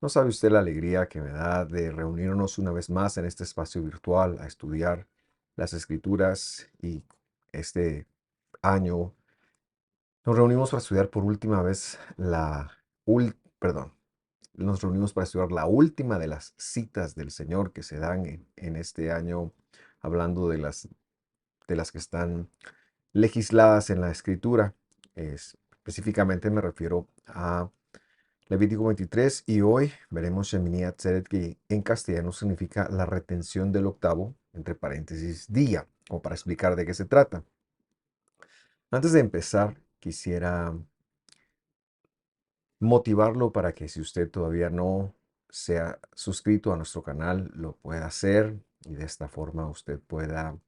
No sabe usted la alegría que me da de reunirnos una vez más en este espacio virtual a estudiar las escrituras y este año nos reunimos para estudiar por última vez nos reunimos para estudiar la última de las citas del Señor que se dan en este año, hablando de las que están legisladas en la escritura. Específicamente me refiero a Levítico 23 y hoy veremos Shemini Atzeret, que en castellano significa la retención del octavo, entre paréntesis, día, como para explicar de qué se trata. Antes de empezar, quisiera motivarlo para que si usted todavía no se ha suscrito a nuestro canal, lo pueda hacer y de esta forma usted pueda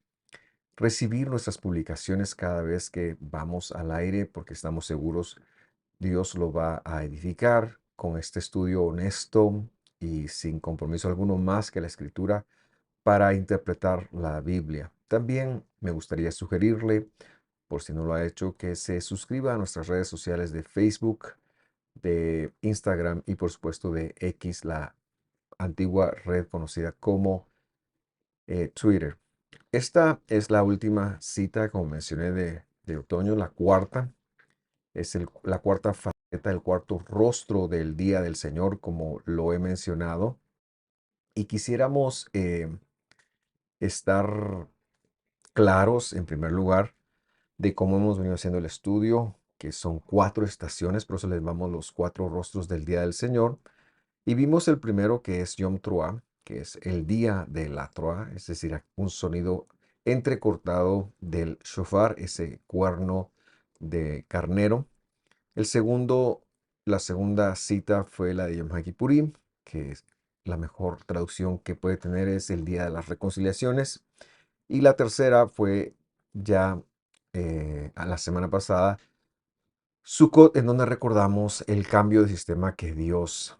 recibir nuestras publicaciones cada vez que vamos al aire, porque estamos seguros Dios lo va a edificar con este estudio honesto y sin compromiso alguno más que la escritura para interpretar la Biblia. También me gustaría sugerirle, por si no lo ha hecho, que se suscriba a nuestras redes sociales de Facebook, de Instagram y por supuesto de X, la antigua red conocida como Twitter. Esta es la última cita, como mencioné, de otoño, la cuarta. Es la cuarta faceta, el cuarto rostro del día del Señor, como lo he mencionado. Y quisiéramos estar claros, en primer lugar, de cómo hemos venido haciendo el estudio, que son 4 estaciones, por eso les llamamos los 4 rostros del día del Señor. Y vimos el primero, que es Yom Teruah, que es el día de la Teruah, es decir, un sonido entrecortado del shofar, ese cuerno de carnero. El segundo, la segunda cita fue la de Yom Kippurim, que es la mejor traducción que puede tener es el Día de las Reconciliaciones. Y la tercera fue ya a la semana pasada, Sukkot, en donde recordamos el cambio de sistema que Dios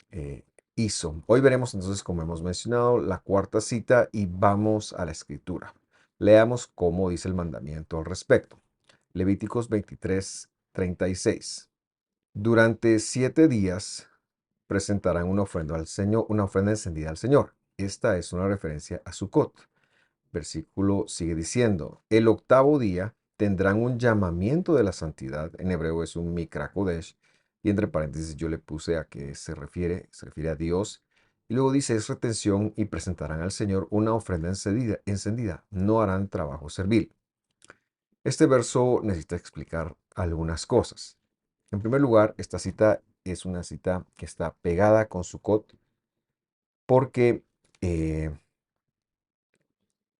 eh, hizo. Hoy veremos entonces, como hemos mencionado, la cuarta cita y vamos a la escritura. Leamos cómo dice el mandamiento al respecto. Levíticos 23:36. Durante 7 días presentarán una ofrenda al Señor, una ofrenda encendida al Señor. Esta es una referencia a Sukkot. Versículo sigue diciendo, el octavo día tendrán un llamamiento de la santidad. En hebreo es un Mikra Kodesh. Y entre paréntesis yo le puse a qué se refiere a Dios. Y luego dice, es retención y presentarán al Señor una ofrenda encendida. No harán trabajo servil. Este verso necesita explicar algunas cosas. En primer lugar, esta cita es una cita que está pegada con Sukkot porque eh,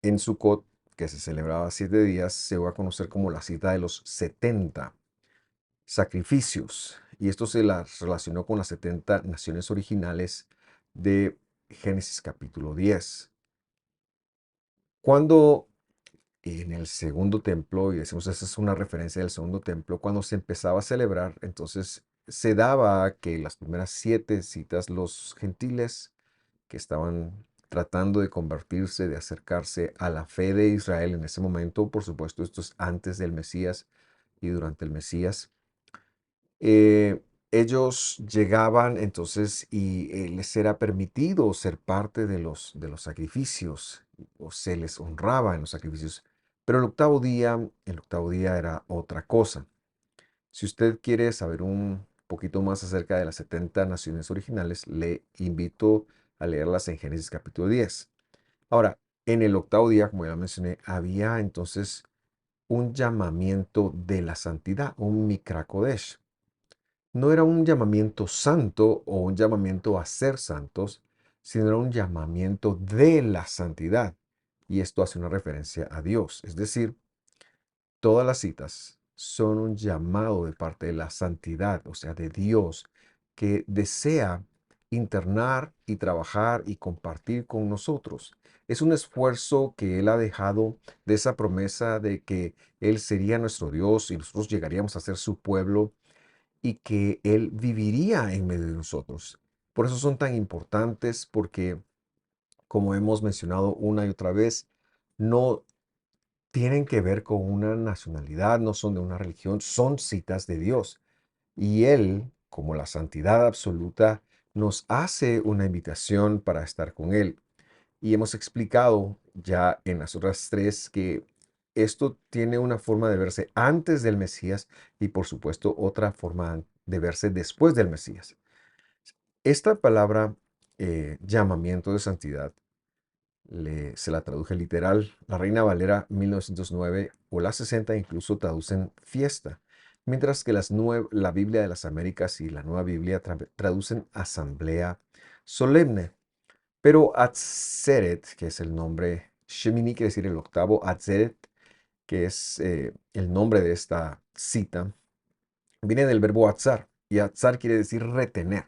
en Sukkot, que se celebraba 7 días, se va a conocer como la cita de los 70 sacrificios. Y esto se la relacionó con las 70 naciones originales de Génesis capítulo 10. Cuando en el segundo templo, y decimos esa es una referencia del segundo templo, cuando se empezaba a celebrar, entonces se daba que las primeras 7 citas, los gentiles que estaban tratando de convertirse, de acercarse a la fe de Israel en ese momento, por supuesto, esto es antes del Mesías y durante el Mesías, eh, ellos llegaban entonces y les era permitido ser parte de los sacrificios o se les honraba en los sacrificios. Pero el octavo día era otra cosa. Si usted quiere saber un poquito más acerca de las 70 naciones originales, le invito a leerlas en Génesis capítulo 10. Ahora, en el octavo día, como ya mencioné, había entonces un llamamiento de la santidad, un Mikra Kodesh. No era un llamamiento santo o un llamamiento a ser santos, sino era un llamamiento de la santidad. Y esto hace una referencia a Dios. Es decir, todas las citas son un llamado de parte de la santidad, o sea, de Dios, que desea internar y trabajar y compartir con nosotros. Es un esfuerzo que Él ha dejado de esa promesa de que Él sería nuestro Dios y nosotros llegaríamos a ser su pueblo y que Él viviría en medio de nosotros. Por eso son tan importantes porque, como hemos mencionado una y otra vez, no tienen que ver con una nacionalidad, no son de una religión, son citas de Dios. Y Él, como la santidad absoluta, nos hace una invitación para estar con Él. Y hemos explicado ya en las otras tres que esto tiene una forma de verse antes del Mesías y por supuesto otra forma de verse después del Mesías. Esta palabra llamamiento de santidad se la traduje literal. La Reina Valera 1909 o la 60 incluso traducen fiesta, mientras que la Biblia de las Américas y la Nueva Biblia traducen asamblea solemne. Pero Atzeret, que es el nombre, Shemini quiere decir el octavo, Atzeret, que es el nombre de esta cita, viene del verbo atzar, y atzar quiere decir retener.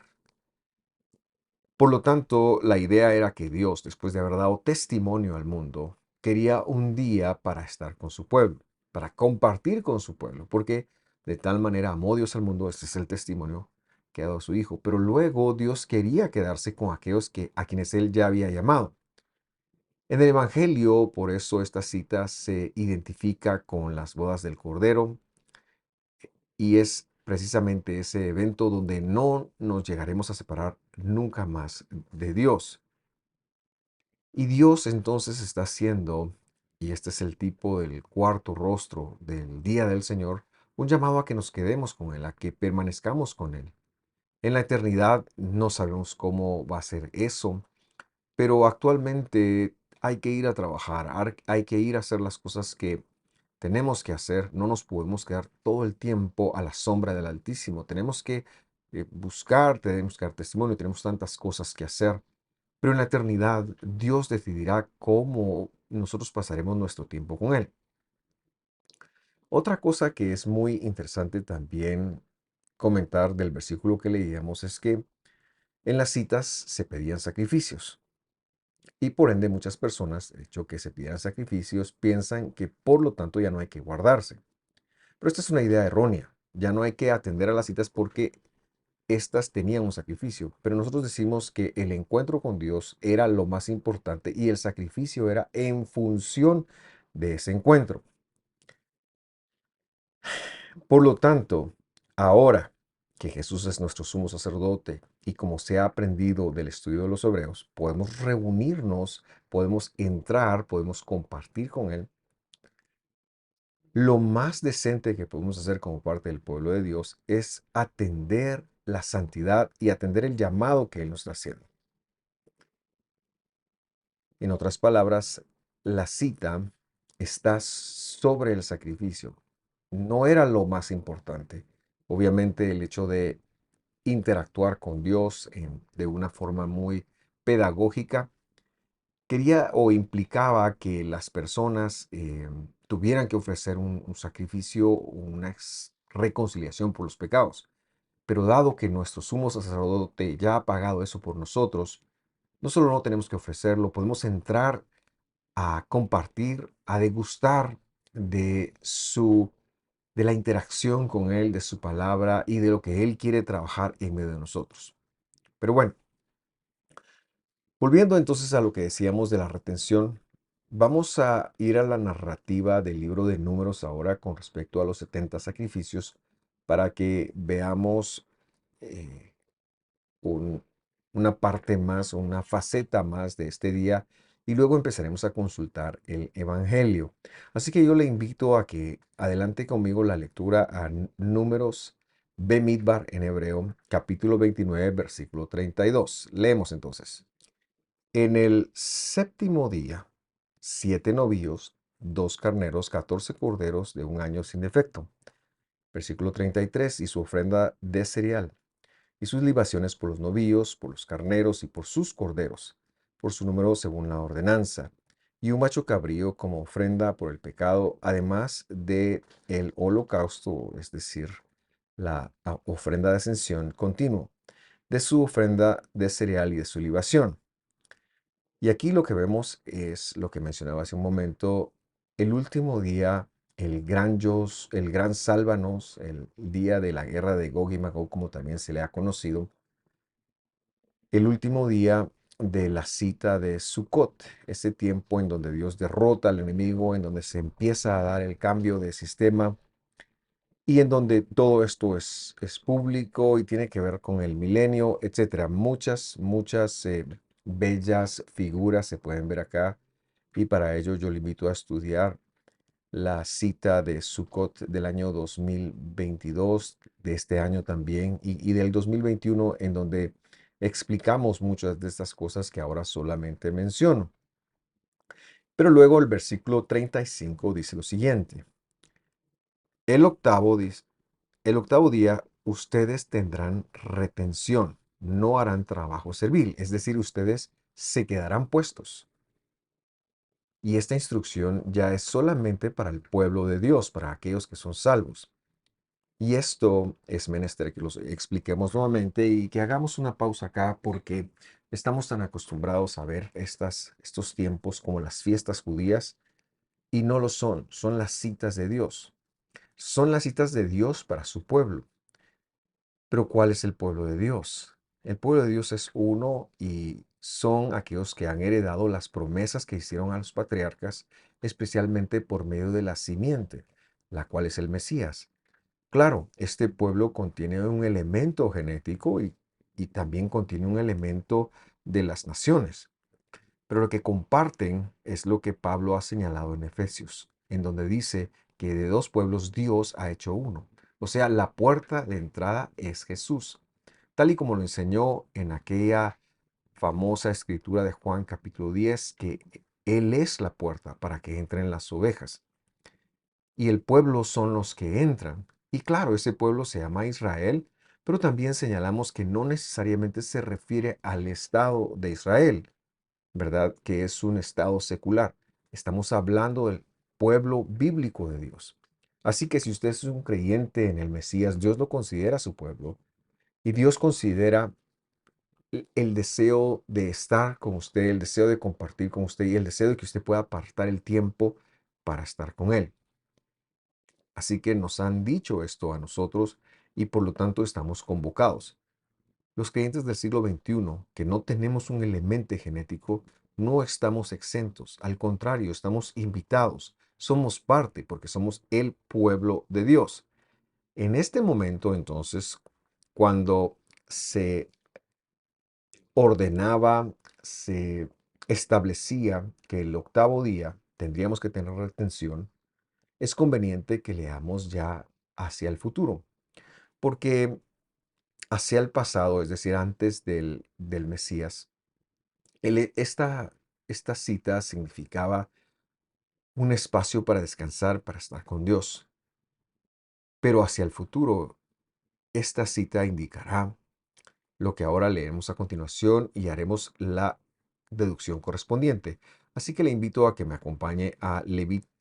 Por lo tanto, la idea era que Dios, después de haber dado testimonio al mundo, quería un día para estar con su pueblo, para compartir con su pueblo, porque de tal manera amó Dios al mundo, este es el testimonio que ha dado a su Hijo. Pero luego Dios quería quedarse con aquellos a quienes Él ya había llamado. En el Evangelio, por eso esta cita se identifica con las bodas del Cordero y es precisamente ese evento donde no nos llegaremos a separar nunca más de Dios. Y Dios entonces está haciendo, y este es el tipo del cuarto rostro del día del Señor, un llamado a que nos quedemos con Él, a que permanezcamos con Él. En la eternidad no sabemos cómo va a ser eso, pero actualmente hay que ir a trabajar, hay que ir a hacer las cosas que tenemos que hacer. No nos podemos quedar todo el tiempo a la sombra del Altísimo. Tenemos que buscar, tenemos que dar testimonio, tenemos tantas cosas que hacer. Pero en la eternidad Dios decidirá cómo nosotros pasaremos nuestro tiempo con Él. Otra cosa que es muy interesante también comentar del versículo que leíamos es que en las citas se pedían sacrificios. Y por ende muchas personas, el hecho que se pidan sacrificios, piensan que por lo tanto ya no hay que guardarse. Pero esta es una idea errónea. Ya no hay que atender a las citas porque éstas tenían un sacrificio. Pero nosotros decimos que el encuentro con Dios era lo más importante y el sacrificio era en función de ese encuentro. Por lo tanto, ahora que Jesús es nuestro sumo sacerdote y como se ha aprendido del estudio de los hebreos, podemos reunirnos, podemos entrar, podemos compartir con Él. Lo más decente que podemos hacer como parte del pueblo de Dios es atender la santidad y atender el llamado que Él nos está haciendo. En otras palabras, la cita está sobre el sacrificio. No era lo más importante. Obviamente el hecho de interactuar con Dios de una forma muy pedagógica quería o implicaba que las personas tuvieran que ofrecer un sacrificio, una reconciliación por los pecados. Pero dado que nuestro sumo sacerdote ya ha pagado eso por nosotros, no solo no tenemos que ofrecerlo, podemos entrar a compartir, a degustar de de la interacción con Él, de su palabra y de lo que Él quiere trabajar en medio de nosotros. Pero bueno, volviendo entonces a lo que decíamos de la retención, vamos a ir a la narrativa del libro de Números ahora con respecto a los 70 sacrificios para que veamos eh, un- una parte más, una faceta más de este día y luego empezaremos a consultar el Evangelio. Así que yo le invito a que adelante conmigo la lectura a Números Bemidbar en hebreo, capítulo 29, versículo 32. Leemos entonces. En el séptimo día, 7 novillos, 2 carneros, 14 corderos de un año sin defecto. Versículo 33. Y su ofrenda de cereal y sus libaciones por los novillos, por los carneros y por sus corderos, por su número según la ordenanza, y un macho cabrío como ofrenda por el pecado, además de el holocausto, es decir, la ofrenda de ascensión continuo, de su ofrenda de cereal y de su libación. Y aquí lo que vemos es lo que mencionaba hace un momento, el último día, el gran sálvanos, el día de la guerra de Gog y Magog, como también se le ha conocido, el último día de la cita de Sukkot, ese tiempo en donde Dios derrota al enemigo, en donde se empieza a dar el cambio de sistema y en donde todo esto es público y tiene que ver con el milenio, etcétera. Muchas bellas figuras se pueden ver acá y para ello yo le invito a estudiar la cita de Sukkot del año 2022, de este año también, y del 2021, en donde explicamos muchas de estas cosas que ahora solamente menciono. Pero luego el versículo 35 dice lo siguiente: el octavo, el octavo día ustedes tendrán retención, no harán trabajo servil, es decir, ustedes se quedarán puestos. Y esta instrucción ya es solamente para el pueblo de Dios, para aquellos que son salvos. Y esto es menester que los expliquemos nuevamente y que hagamos una pausa acá porque estamos tan acostumbrados a ver estos tiempos como las fiestas judías y no lo son, son las citas de Dios. Son las citas de Dios para su pueblo. Pero ¿cuál es el pueblo de Dios? El pueblo de Dios es uno y son aquellos que han heredado las promesas que hicieron a los patriarcas, especialmente por medio de la simiente, la cual es el Mesías. Claro, este pueblo contiene un elemento genético y también contiene un elemento de las naciones, pero lo que comparten es lo que Pablo ha señalado en Efesios, en donde dice que de dos pueblos Dios ha hecho uno. O sea, la puerta de entrada es Jesús, tal y como lo enseñó en aquella famosa escritura de Juan capítulo 10, que Él es la puerta para que entren las ovejas y el pueblo son los que entran. Y claro, ese pueblo se llama Israel, pero también señalamos que no necesariamente se refiere al Estado de Israel, ¿verdad? Que es un Estado secular. Estamos hablando del pueblo bíblico de Dios. Así que si usted es un creyente en el Mesías, Dios lo considera su pueblo y Dios considera el deseo de estar con usted, el deseo de compartir con usted y el deseo de que usted pueda apartar el tiempo para estar con Él. Así que nos han dicho esto a nosotros y por lo tanto estamos convocados. Los creyentes del siglo XXI, que no tenemos un elemento genético, no estamos exentos. Al contrario, estamos invitados. Somos parte porque somos el pueblo de Dios. En este momento, entonces, cuando se ordenaba, se establecía que el octavo día tendríamos que tener retención, es conveniente que leamos ya hacia el futuro, porque hacia el pasado, es decir, antes del Mesías, esta cita significaba un espacio para descansar, para estar con Dios. Pero hacia el futuro, esta cita indicará lo que ahora leemos a continuación y haremos la deducción correspondiente. Así que le invito a que me acompañe a,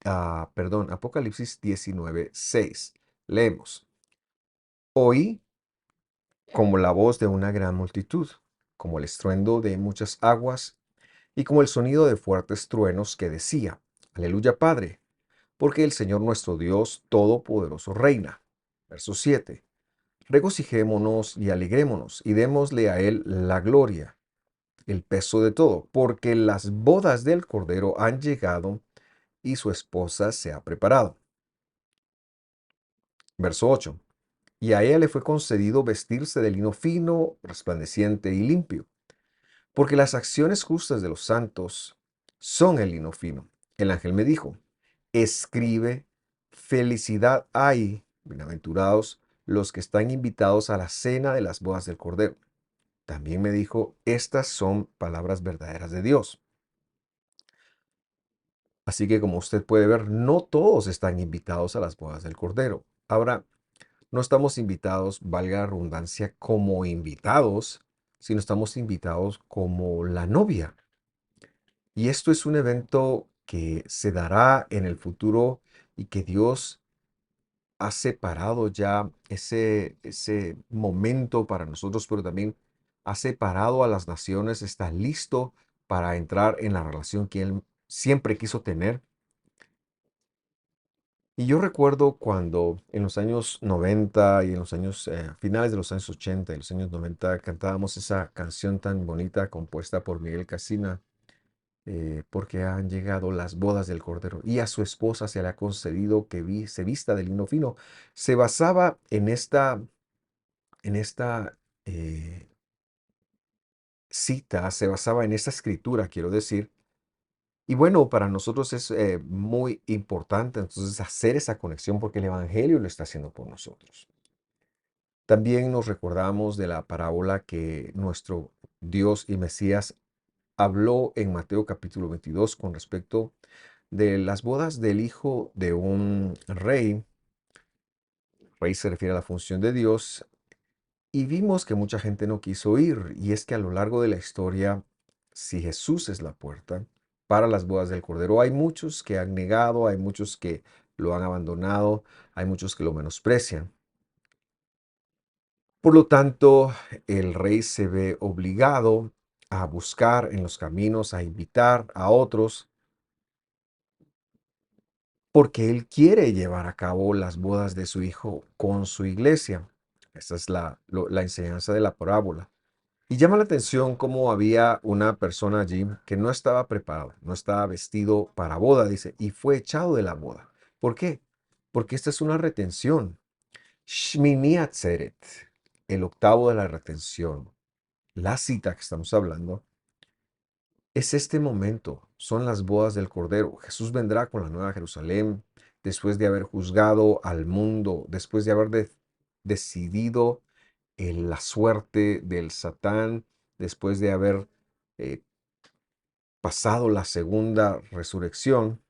Apocalipsis 19:6. Leemos: Oí como la voz de una gran multitud, como el estruendo de muchas aguas y como el sonido de fuertes truenos que decía: Aleluya, Padre, porque el Señor nuestro Dios Todopoderoso reina. Verso 7. Regocijémonos y alegrémonos y démosle a Él la gloria, el peso de todo, porque las bodas del Cordero han llegado y su esposa se ha preparado. Verso 8. Y a ella le fue concedido vestirse de lino fino, resplandeciente y limpio, porque las acciones justas de los santos son el lino fino. El ángel me dijo: escribe, felicidad hay, bienaventurados los que están invitados a la cena de las bodas del Cordero. También me dijo: estas son palabras verdaderas de Dios. Así que como usted puede ver, no todos están invitados a las bodas del Cordero. Ahora, no estamos invitados, valga la redundancia, como invitados, sino estamos invitados como la novia. Y esto es un evento que se dará en el futuro y que Dios ha separado ya ese momento para nosotros, pero también ha separado a las naciones, está listo para entrar en la relación que Él siempre quiso tener. Y yo recuerdo cuando en los años 90 y en los años finales de los años 80 y los años 90 cantábamos esa canción tan bonita compuesta por Miguel Casina, porque han llegado las bodas del Cordero y a su esposa se le ha concedido que se vista de lino fino. Se basaba en esta eh, cita, se basaba en esta escritura, quiero decir. Y bueno, para nosotros es muy importante entonces hacer esa conexión porque el Evangelio lo está haciendo por nosotros. También nos recordamos de la parábola que nuestro Dios y Mesías habló en Mateo capítulo 22 con respecto de las bodas del hijo de un rey. Rey se refiere a la función de Dios. Y vimos que mucha gente no quiso ir. Y es que a lo largo de la historia, si Jesús es la puerta para las bodas del Cordero, hay muchos que han negado, hay muchos que lo han abandonado, hay muchos que lo menosprecian. Por lo tanto, el rey se ve obligado a buscar en los caminos, a invitar a otros, porque él quiere llevar a cabo las bodas de su hijo con su iglesia. Esa es la enseñanza de la parábola. Y llama la atención cómo había una persona allí que no estaba preparada, no estaba vestido para boda, dice, y fue echado de la boda. ¿Por qué? Porque esta es una retención. Shmini Atzeret, el octavo de la retención, la cita que estamos hablando, es este momento, son las bodas del Cordero. Jesús vendrá con la nueva Jerusalén después de haber juzgado al mundo, después de haber decidido la suerte del Satán, después de haber eh, pasado la segunda resurrección,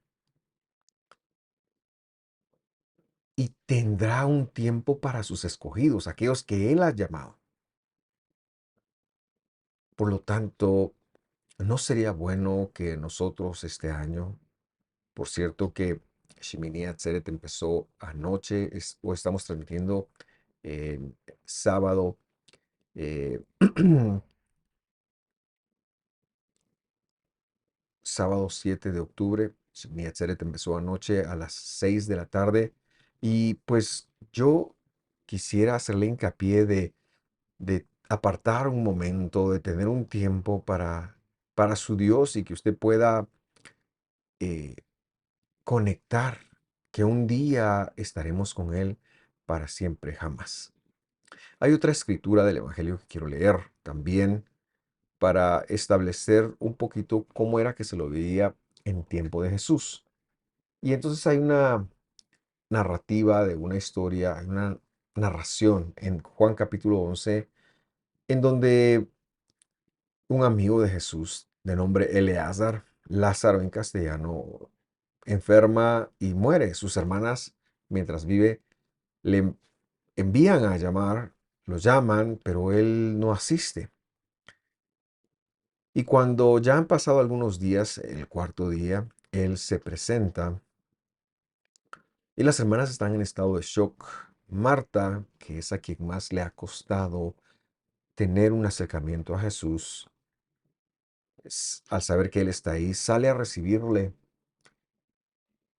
y tendrá un tiempo para sus escogidos, aquellos que Él ha llamado. Por lo tanto, ¿no sería bueno que nosotros este año, por cierto que Shemini Atzeret empezó anoche, o estamos transmitiendo eh, sábado, eh, sábado 7 de octubre, Shemini Atzeret empezó anoche a las 6 de la tarde, y pues yo quisiera hacerle hincapié de apartar un momento, de tener un tiempo para su Dios y que usted pueda eh, conectar, que un día estaremos con Él para siempre, jamás. Hay otra escritura del Evangelio que quiero leer también para establecer un poquito cómo era que se lo veía en tiempo de Jesús. Y entonces hay una narrativa de una historia, hay una narración en Juan capítulo 11, en donde un amigo de Jesús de nombre Eleazar, Lázaro en castellano, enferma y muere. Sus hermanas, mientras vive, le envían a llamar, lo llaman, pero él no asiste. Y cuando ya han pasado algunos días, el cuarto día, él se presenta y las hermanas están en estado de shock. Marta, que es a quien más le ha costado tener un acercamiento a Jesús, al saber que él está ahí, sale a recibirle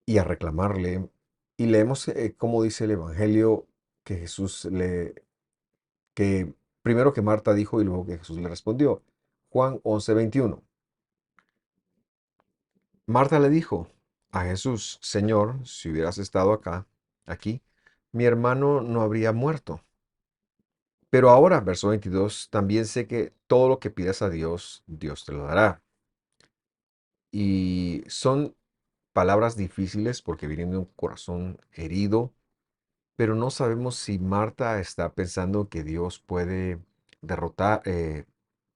y a reclamarle. Y leemos cómo dice el Evangelio que Jesús que primero que Marta dijo y luego que Jesús le respondió. Juan 11:21. Marta le dijo a Jesús: Señor, si hubieras estado aquí, mi hermano no habría muerto. Pero ahora, verso 22, también sé que todo lo que pidas a Dios, Dios te lo dará. Y son palabras difíciles porque vienen de un corazón herido, pero no sabemos si Marta está pensando que Dios puede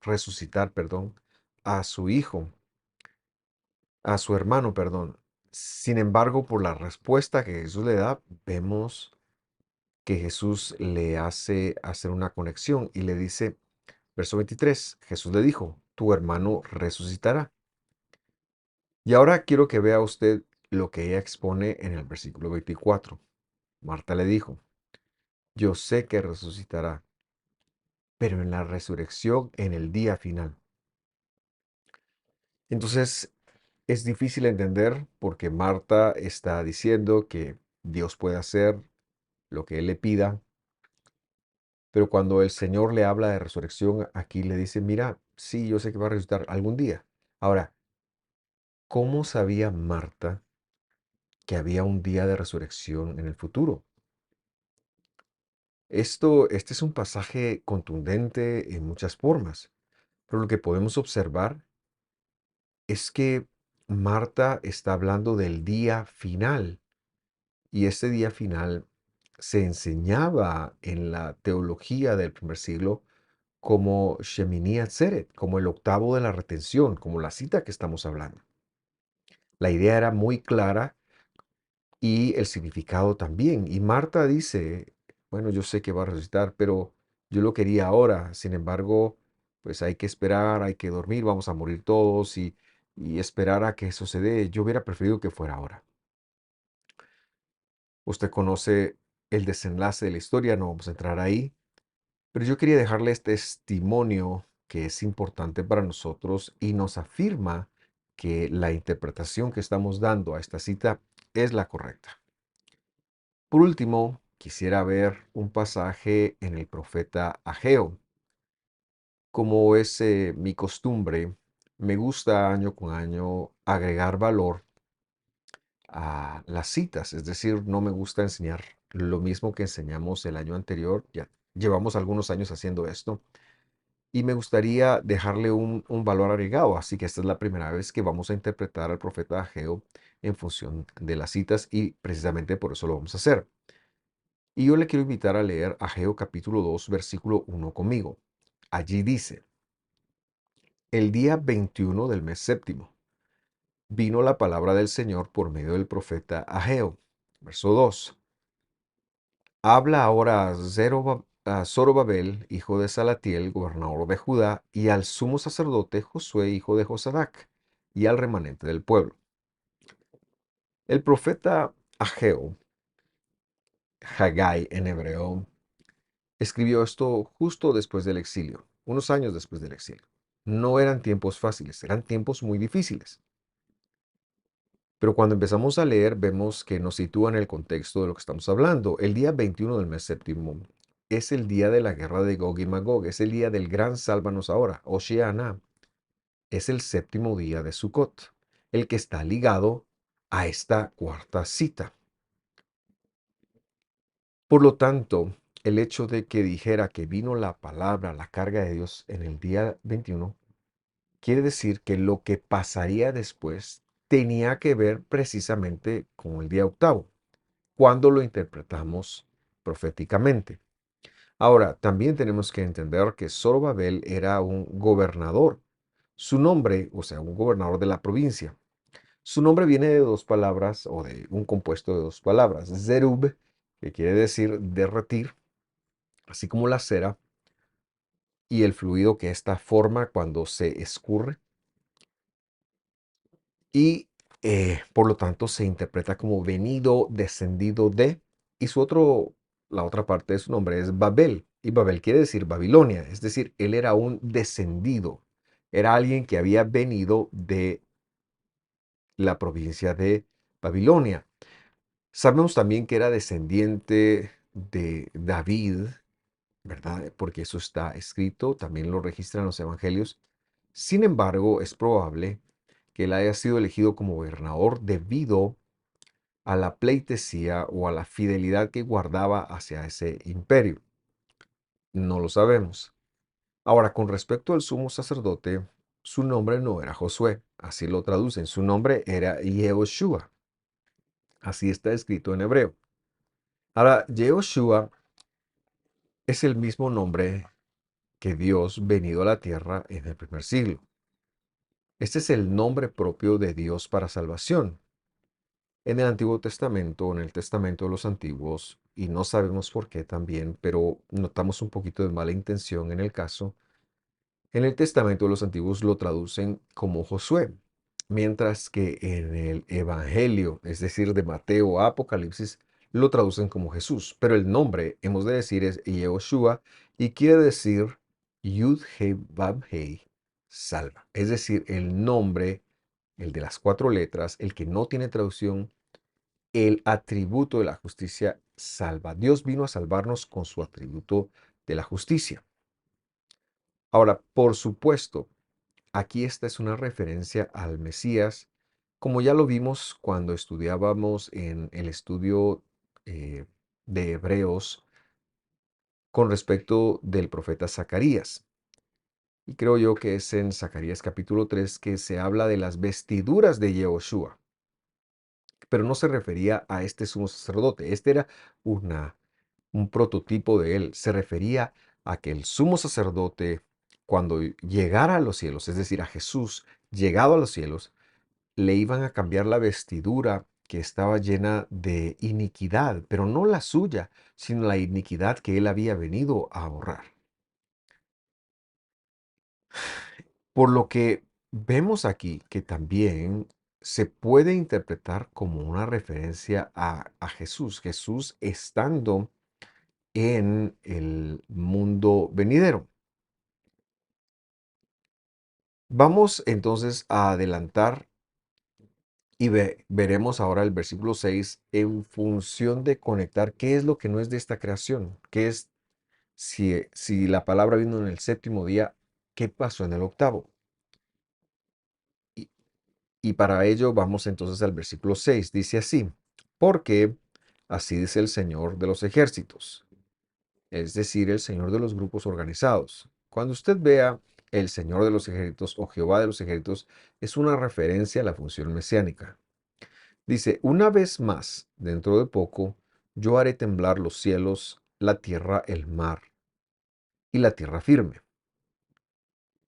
resucitar, perdón, a su hijo, a su hermano, perdón. Sin embargo, por la respuesta que Jesús le da, vemos que Jesús le hace hacer una conexión y le dice, verso 23, Jesús le dijo, tu hermano resucitará. Y ahora quiero que vea usted lo que ella expone en el versículo 24. Marta le dijo, yo sé que resucitará, pero en la resurrección en el día final. Entonces es difícil entender porque Marta está diciendo que Dios puede hacer lo que Él le pida, pero cuando el Señor le habla de resurrección, aquí le dice, mira, sí, yo sé que va a resucitar algún día. Ahora, ¿Cómo sabía Marta que había un día de resurrección en el futuro? Este es un pasaje contundente en muchas formas, pero lo que podemos observar es que Marta está hablando del día final y ese día final se enseñaba en la teología del primer siglo como Shemini Atzeret, como el octavo de la retención, como la cita que estamos hablando. La idea era muy clara y el significado también. Y Marta dice, bueno, yo sé que va a resucitar, pero yo lo quería ahora. Sin embargo, pues hay que esperar, hay que dormir, vamos a morir todos y esperar a que eso se dé. Yo hubiera preferido que fuera ahora. Usted conoce el desenlace de la historia, no vamos a entrar ahí, pero yo quería dejarle este testimonio que es importante para nosotros y nos afirma que la interpretación que estamos dando a esta cita es la correcta. Por último, quisiera ver un pasaje en el profeta Ageo. Como es mi costumbre, me gusta año con año agregar valor a las citas, es decir, no me gusta enseñar lo mismo que enseñamos el año anterior, ya llevamos algunos años haciendo esto, y me gustaría dejarle un valor agregado, así que esta es la primera vez que vamos a interpretar al profeta Ageo en función de las citas y precisamente por eso lo vamos a hacer. Y yo le quiero invitar a leer Ageo capítulo 2, versículo 1 conmigo. Allí dice, el día 21 del mes séptimo, vino la palabra del Señor por medio del profeta Ageo. Verso 2. Habla ahora a Zorobabel, hijo de Salatiel, gobernador de Judá, y al sumo sacerdote Josué, hijo de Josadac, y al remanente del pueblo. El profeta Ageo, Haggai en hebreo, escribió esto justo después del exilio, unos años después del exilio. No eran tiempos fáciles, eran tiempos muy difíciles. Pero cuando empezamos a leer, vemos que nos sitúa en el contexto de lo que estamos hablando. El día 21 del mes séptimo es el día de la guerra de Gog y Magog, es el día del gran sálvanos ahora, Osheana. Es el séptimo día de Sukkot, el que está ligado a esta cuarta cita. Por lo tanto, el hecho de que dijera que vino la palabra, la carga de Dios en el día 21, quiere decir que lo que pasaría después tenía que ver precisamente con el día octavo, cuando lo interpretamos proféticamente. Ahora, también tenemos que entender que Zorobabel era un gobernador. Su nombre, o sea, un gobernador de la provincia. Su nombre viene de dos palabras o de un compuesto de dos palabras. Zerub, que quiere decir derretir, así como la cera, y el fluido que ésta forma cuando se escurre. Y por lo tanto se interpreta como venido, descendido de, y la otra parte de su nombre es Babel, y Babel quiere decir Babilonia, es decir, él era un descendido, era alguien que había venido de la provincia de Babilonia. Sabemos también que era descendiente de David, ¿verdad? Porque eso está escrito, también lo registran los evangelios. Sin embargo, es probable que él haya sido elegido como gobernador debido a la pleitesía o a la fidelidad que guardaba hacia ese imperio. No lo sabemos. Ahora, con respecto al sumo sacerdote, su nombre no era Josué, así lo traducen, su nombre era Yehoshua, así está escrito en hebreo. Ahora, Yehoshua es el mismo nombre que Dios venido a la tierra en el primer siglo. Este es el nombre propio de Dios para salvación. En el Antiguo Testamento, en el Testamento de los Antiguos, y no sabemos por qué también, pero notamos un poquito de mala intención en el caso, en el Testamento de los Antiguos lo traducen como Josué, mientras que en el Evangelio, es decir, de Mateo o Apocalipsis, lo traducen como Jesús. Pero el nombre, hemos de decir, es Yehoshua y quiere decir Yud He Vav He, salva. Es decir, el nombre, el de las cuatro letras, el que no tiene traducción, el atributo de la justicia salva. Dios vino a salvarnos con su atributo de la justicia. Ahora, por supuesto, aquí esta es una referencia al Mesías Como ya lo vimos cuando estudiábamos en el estudio eh, de Hebreos con respecto del profeta Zacarías. Y creo yo que es en Zacarías capítulo 3 que se habla de las vestiduras de Yehoshua, pero no se refería a este sumo sacerdote. Este era una, un prototipo de él. Se refería a que el sumo sacerdote, cuando llegara a los cielos, es decir, a Jesús, llegado a los cielos, le iban a cambiar la vestidura que estaba llena de iniquidad, pero no la suya, sino la iniquidad que él había venido a borrar. Por lo que vemos aquí que también se puede interpretar como una referencia a Jesús, Jesús estando en el mundo venidero. Vamos entonces a adelantar y veremos ahora el versículo 6 en función de conectar qué es lo que no es de esta creación, qué es si la palabra vino en el séptimo día, qué pasó en el octavo. Y, y para ello vamos entonces al versículo 6. Dice así, porque así dice el Señor de los ejércitos, es decir, el Señor de los grupos organizados. Cuando usted vea el Señor de los ejércitos o Jehová de los ejércitos, es una referencia a la función mesiánica. Dice, una vez más, dentro de poco, yo haré temblar los cielos, la tierra, el mar y la tierra firme.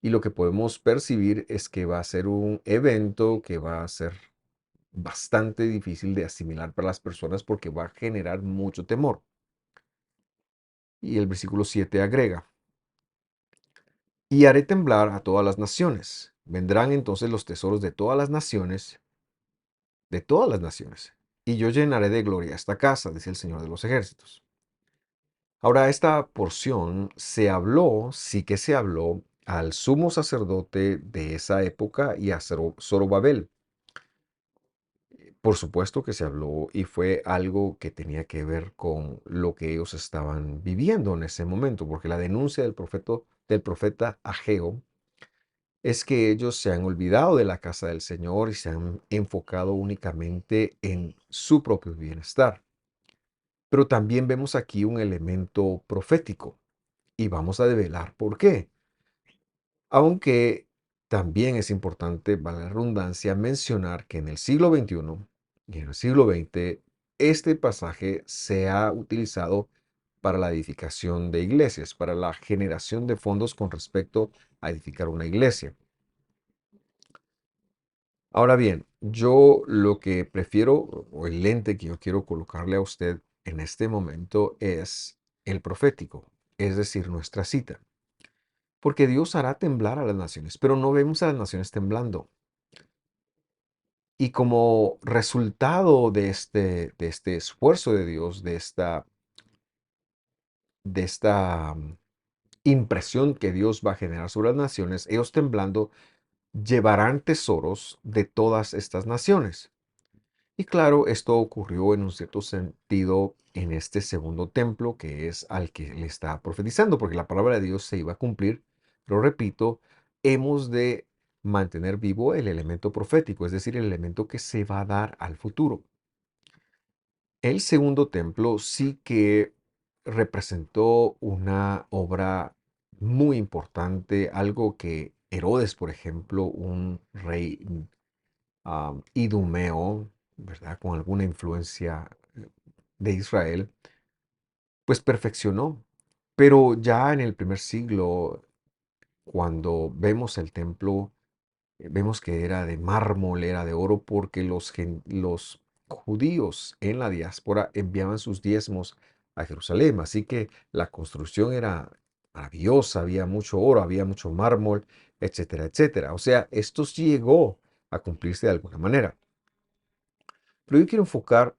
Y lo que podemos percibir es que va a ser un evento que va a ser bastante difícil de asimilar para las personas porque va a generar mucho temor. Y el versículo 7 agrega, y haré temblar a todas las naciones. Vendrán entonces los tesoros de todas las naciones, y yo llenaré de gloria esta casa, dice el Señor de los ejércitos. Ahora, esta porción se habló, sí que se habló al sumo sacerdote de esa época y a Zorobabel. Por supuesto que se habló y fue algo que tenía que ver con lo que ellos estaban viviendo en ese momento, porque la denuncia del profeta Ageo es que ellos se han olvidado de la casa del Señor y se han enfocado únicamente en su propio bienestar. Pero también vemos aquí un elemento profético y vamos a develar por qué. Aunque también es importante, vale la redundancia, mencionar que en el siglo XXI y en el siglo XX, este pasaje se ha utilizado para la edificación de iglesias, para la generación de fondos con respecto a edificar una iglesia. Ahora bien, yo lo que prefiero, o el lente que yo quiero colocarle a usted en este momento es el profético, es decir, nuestra cita. Porque Dios hará temblar a las naciones, pero no vemos a las naciones temblando. Y como resultado de este esfuerzo de Dios, de esta impresión que Dios va a generar sobre las naciones, ellos temblando llevarán tesoros de todas estas naciones. Y claro, esto ocurrió en un cierto sentido en este segundo templo, que es al que le está profetizando, porque la palabra de Dios se iba a cumplir. Pero repito, hemos de mantener vivo el elemento profético, es decir, el elemento que se va a dar al futuro. El segundo templo sí que representó una obra muy importante, algo que Herodes, por ejemplo, un rey idumeo, ¿verdad? Con alguna influencia de Israel, pues perfeccionó. Pero ya en el primer siglo, cuando vemos el templo, vemos que era de mármol, era de oro, porque los judíos en la diáspora enviaban sus diezmos a Jerusalén. Así que la construcción era maravillosa, había mucho oro, había mucho mármol, etcétera, etcétera. O sea, esto sí llegó a cumplirse de alguna manera. Pero yo quiero enfocar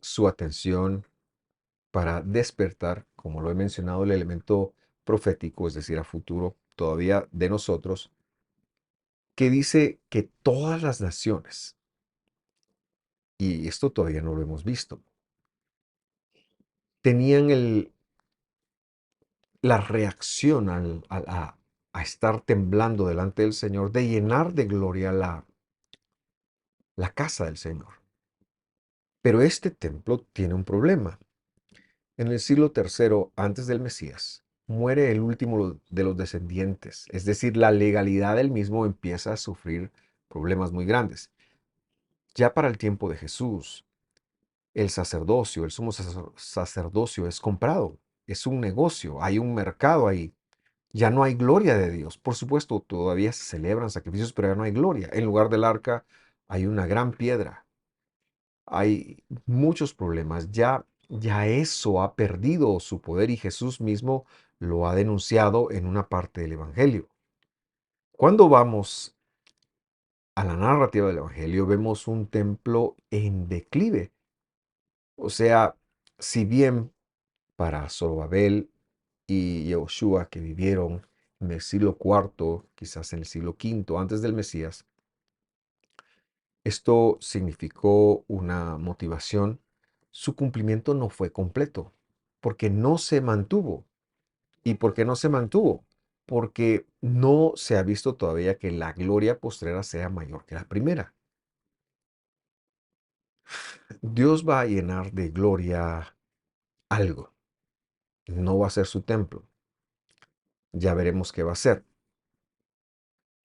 su atención para despertar, como lo he mencionado, el elemento profético, es decir, a futuro todavía de nosotros, que dice que todas las naciones, y esto todavía no lo hemos visto, tenían la reacción a estar temblando delante del Señor de llenar de gloria la casa del Señor. Pero este templo tiene un problema. En el siglo III antes del Mesías, muere el último de los descendientes, es decir, la legalidad del mismo empieza a sufrir problemas muy grandes. Ya para el tiempo de Jesús, el sacerdocio, el sumo sacerdocio es comprado, es un negocio, hay un mercado ahí. Ya no hay gloria de Dios. Por supuesto, todavía se celebran sacrificios, pero ya no hay gloria. En lugar del arca hay una gran piedra. Hay muchos problemas. Ya eso ha perdido su poder y Jesús mismo lo ha denunciado en una parte del Evangelio. Cuando vamos a la narrativa del Evangelio, vemos un templo en declive. O sea, si bien para Zorobabel y Yehoshua, que vivieron en el siglo IV, quizás en el siglo V, antes del Mesías, esto significó una motivación. Su cumplimiento no fue completo, porque no se mantuvo. ¿Y por qué no se mantuvo? Porque no se ha visto todavía que la gloria postrera sea mayor que la primera. Dios va a llenar de gloria algo. No va a ser su templo. Ya veremos qué va a ser.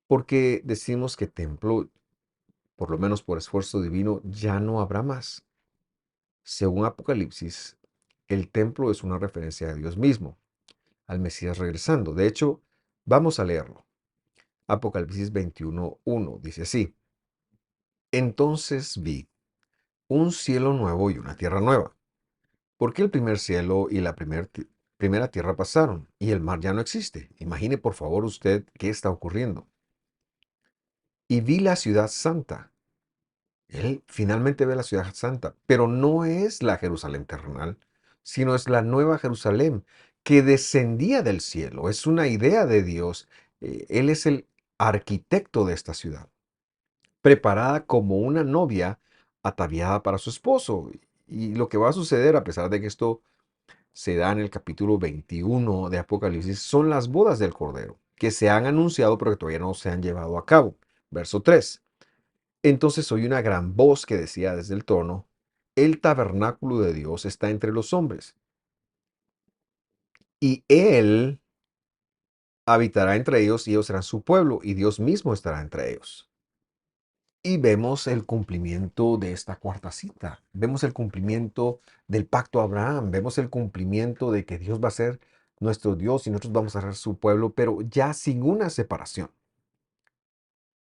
Porque decimos que templo, por lo menos por esfuerzo divino, ya no habrá más. Según Apocalipsis, el templo es una referencia a Dios mismo, al Mesías regresando. De hecho, vamos a leerlo. Apocalipsis 21:1 dice así: Entonces vi un cielo nuevo y una tierra nueva, porque el primer cielo y la primera tierra pasaron, y el mar ya no existe. Imagine por favor usted qué está ocurriendo. Y vi la ciudad santa. Él finalmente ve la ciudad santa, pero no es la Jerusalén terrenal, sino es la nueva Jerusalén que descendía del cielo. Es una idea de Dios. Él es el arquitecto de esta ciudad, preparada como una novia ataviada para su esposo. Y lo que va a suceder, a pesar de que esto se da en el capítulo 21 de Apocalipsis, son las bodas del Cordero, que se han anunciado pero que todavía no se han llevado a cabo. Verso 3. Entonces oí una gran voz que decía desde el trono: el tabernáculo de Dios está entre los hombres, y Él habitará entre ellos, y ellos serán su pueblo, y Dios mismo estará entre ellos. Y vemos el cumplimiento de esta cuarta cita. Vemos el cumplimiento del pacto a Abraham. Vemos el cumplimiento de que Dios va a ser nuestro Dios y nosotros vamos a ser su pueblo, pero ya sin una separación,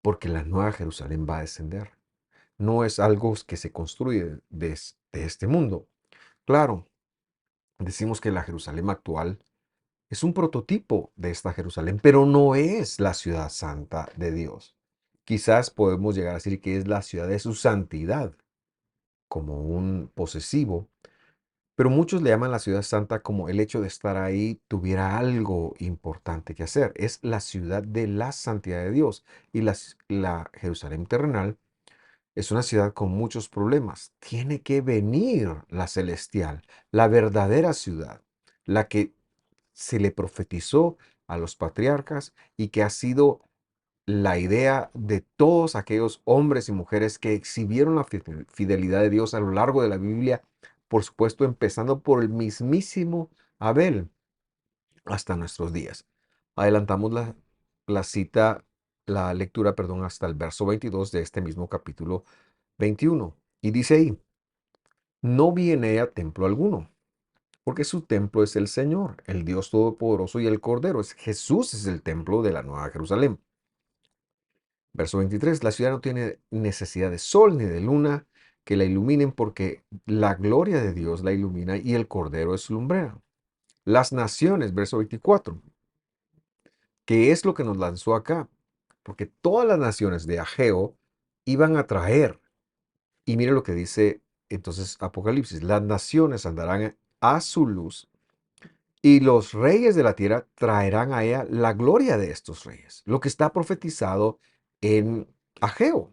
porque la nueva Jerusalén va a descender. No es algo que se construye desde este mundo. Claro, decimos que la Jerusalén actual es un prototipo de esta Jerusalén, pero no es la ciudad santa de Dios. Quizás podemos llegar a decir que es la ciudad de su santidad, como un posesivo, pero muchos le llaman la ciudad santa como el hecho de estar ahí tuviera algo importante que hacer. Es la ciudad de la santidad de Dios, y la Jerusalén terrenal es una ciudad con muchos problemas. Tiene que venir la celestial, la verdadera ciudad, la que se le profetizó a los patriarcas y que ha sido la idea de todos aquellos hombres y mujeres que exhibieron la fidelidad de Dios a lo largo de la Biblia, por supuesto, empezando por el mismísimo Abel hasta nuestros días. Adelantamos la cita, la lectura, perdón, hasta el verso 22 de este mismo capítulo 21. Y dice ahí: no vi en ella templo alguno, porque su templo es el Señor, el Dios Todopoderoso y el Cordero. Jesús es el templo de la Nueva Jerusalén. Verso 23. La ciudad no tiene necesidad de sol ni de luna que la iluminen, porque la gloria de Dios la ilumina y el Cordero es su lumbrera. Las naciones, verso 24. ¿Qué es lo que nos lanzó acá? Porque todas las naciones de Ageo iban a traer. Y mire lo que dice entonces Apocalipsis: las naciones andarán a su luz, y los reyes de la tierra traerán a ella la gloria de estos reyes. Lo que está profetizado en Ageo.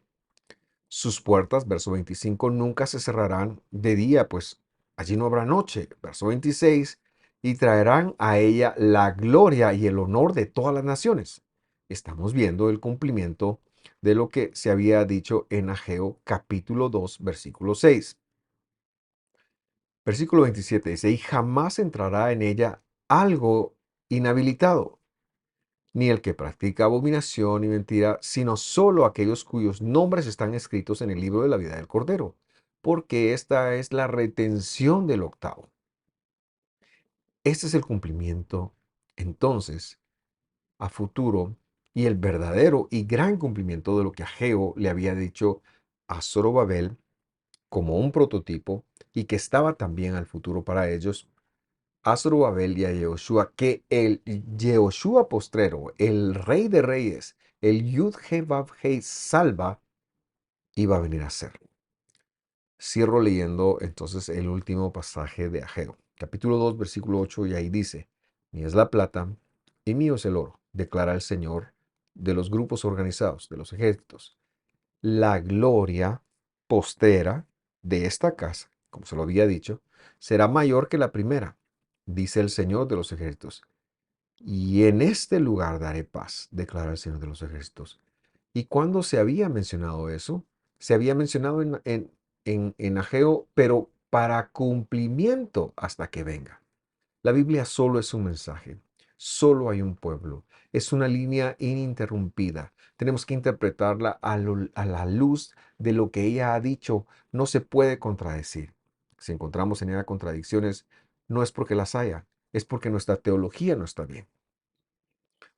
Sus puertas, verso 25, nunca se cerrarán de día, pues allí no habrá noche. Verso 26, y traerán a ella la gloria y el honor de todas las naciones. Estamos viendo el cumplimiento de lo que se había dicho en Ageo capítulo 2, versículo 6. Versículo 27 dice, y jamás entrará en ella algo inhabilitado, ni el que practica abominación y mentira, sino solo aquellos cuyos nombres están escritos en el libro de la vida del Cordero, porque esta es la retención del octavo. Este es el cumplimiento, entonces, a futuro y el verdadero y gran cumplimiento de lo que Ageo le había dicho a Zorobabel como un prototipo y que estaba también al futuro para ellos, a Zorobabel y a Yehoshua, que el Yehoshua postrero, el rey de reyes, el Yud-He-Vav-He Salva, iba a venir a ser. Cierro leyendo entonces el último pasaje de Ageo, capítulo 2, versículo 8, y ahí dice, mía es la plata y mío es el oro, declara el Señor de los grupos organizados, de los ejércitos. La gloria postera de esta casa, como se lo había dicho, será mayor que la primera, dice el Señor de los ejércitos. Y en este lugar daré paz, declara el Señor de los ejércitos. ¿Y cuándo se había mencionado eso? Se había mencionado en Ageo, pero para cumplimiento hasta que venga. La Biblia solo es un mensaje, solo hay un pueblo, es una línea ininterrumpida. Tenemos que interpretarla a la luz de lo que ella ha dicho. No se puede contradecir. Si encontramos en ella contradicciones, no es porque las haya, es porque nuestra teología no está bien.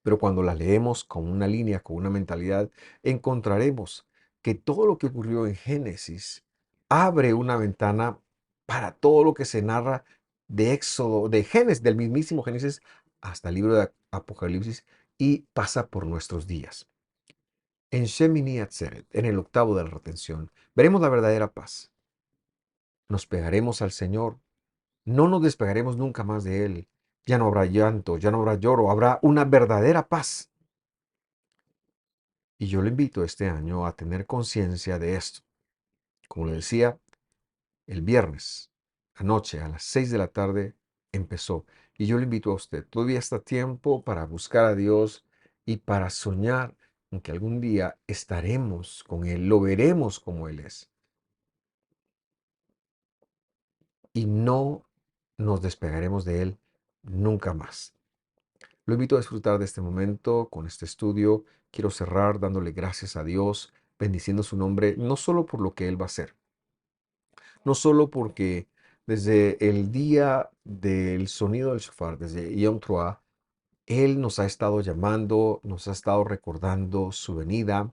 Pero cuando la leemos con una línea, con una mentalidad, encontraremos que todo lo que ocurrió en Génesis abre una ventana para todo lo que se narra de Éxodo, de Génesis, del mismísimo Génesis hasta el libro de Apocalipsis y pasa por nuestros días. En Shemini Atzeret, en el octavo de la retención, veremos la verdadera paz. Nos pegaremos al Señor, no nos despegaremos nunca más de Él. Ya no habrá llanto, ya no habrá lloro, habrá una verdadera paz. Y yo le invito este año a tener conciencia de esto. Como le decía, el viernes, anoche, a las 6 de la tarde, empezó. Y yo le invito a usted, todavía está tiempo para buscar a Dios y para soñar en que algún día estaremos con Él, lo veremos como Él es. Y no nos despegaremos de Él nunca más. Lo invito a disfrutar de este momento con este estudio. Quiero cerrar dándole gracias a Dios, bendiciendo su nombre, no solo por lo que Él va a hacer, no solo porque desde el día del sonido del shofar, desde Yom Teruah, Él nos ha estado llamando, nos ha estado recordando su venida,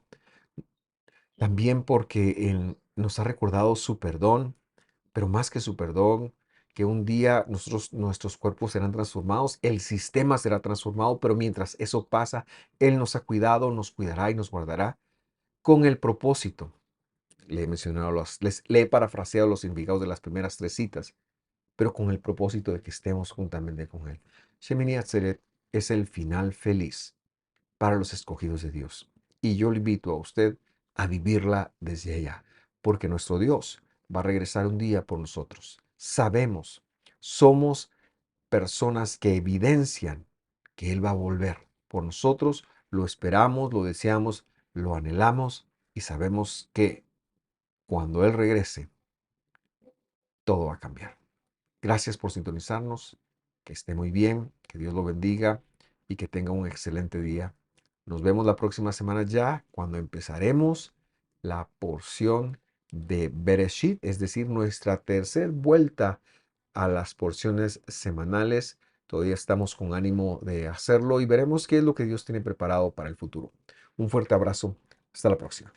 también porque Él nos ha recordado su perdón, pero más que su perdón, que un día nuestros cuerpos serán transformados, el sistema será transformado, pero mientras eso pasa, Él nos ha cuidado, nos cuidará y nos guardará con el propósito. Le he mencionado, le he parafraseado los significados de las primeras tres citas, pero con el propósito de que estemos juntamente con Él. Shemini Atzeret es el final feliz para los escogidos de Dios. Y yo le invito a usted a vivirla desde allá, porque nuestro Dios va a regresar un día por nosotros. Sabemos, somos personas que evidencian que Él va a volver por nosotros. Lo esperamos, lo deseamos, lo anhelamos y sabemos que cuando Él regrese, todo va a cambiar. Gracias por sintonizarnos, que esté muy bien, que Dios lo bendiga y que tenga un excelente día. Nos vemos la próxima semana ya cuando empezaremos la porción de Bereshit, es decir, nuestra tercera vuelta a las porciones semanales. Todavía estamos con ánimo de hacerlo y veremos qué es lo que Dios tiene preparado para el futuro. Un fuerte abrazo. Hasta la próxima.